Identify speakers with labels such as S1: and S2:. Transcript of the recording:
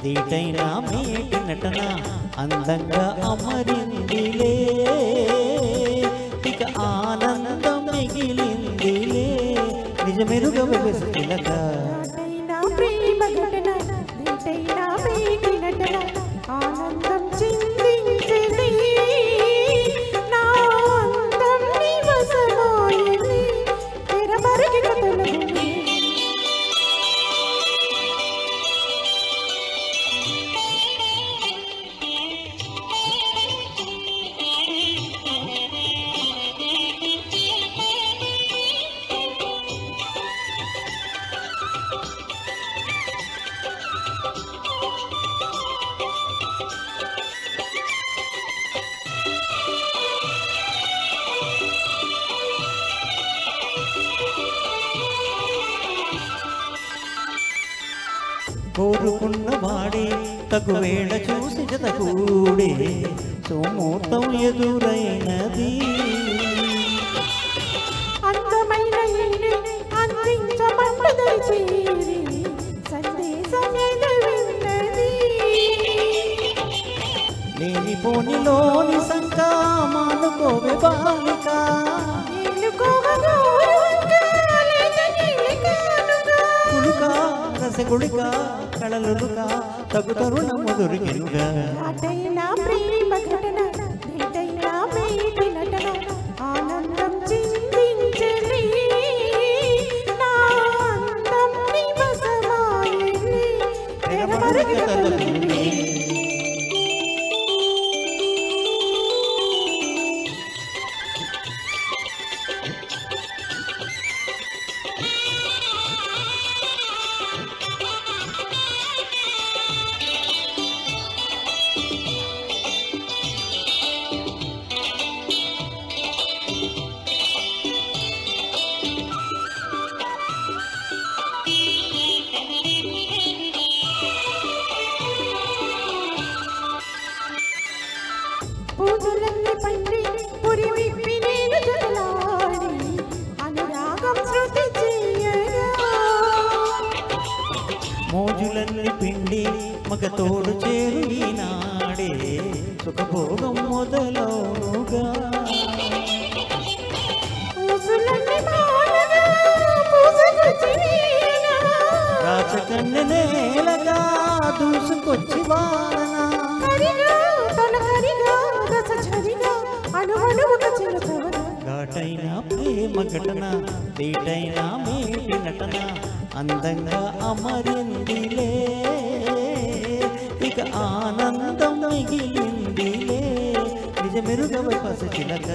S1: దీటైనా మేటి నటన అందంగా అమరిందిలే ఇక ఆనందం మిగిలిందిలే నిజమెరుగ వెబసిలక
S2: ప్రేమ ఘటన దీటైనా మేటి నటన ఆనందం చిందించలే నా అందం నీ వశమాయలే తెరమరుగిన తొలగునే
S1: కోరుకున్న వాడే తగువేళ చూసి జతకూడే సుముహూర్తం ఎదురైనది
S2: అందమైన అందించమంటది చేరి సందేశం ఎదురున్నది
S1: లేనిపోనిలోని సంకా మానుకోవే బాలిక రసగుళిక కళలుగా తగు తరుణము దొరికెనుగా
S2: ప్రేమ ఘటన దీటైనా మేటి నటన ఆనందం చిందించలే నా అందం నీ వశమాయలే తెరమరుగిన తొలగునే పూజలన్నీ పండి పురి విప్పి నేను జతలాడి అనురాగం శృతి చేయగా
S1: మోజులన్నీ పిండి మగ తోడు చేరు ఈనాడే సుఖభోగం మొదలవునుగా
S2: పూజలన్నీ మాలగా పూజకొచ్చి వీణగా
S1: రాచకన్య నేలగా దూసుకొచ్చి వారనా
S2: హరిగా తొలకరిగా రస ఝరిగా అణువణువుక చిలుకవన
S1: ఘాటైన ప్రేమ ఘటన దీటైన మేటి నటన అందంగా అమరిందిలే ఇక ఆనందం మిగిలిందిలే నిజమెరుగవ పసచిలక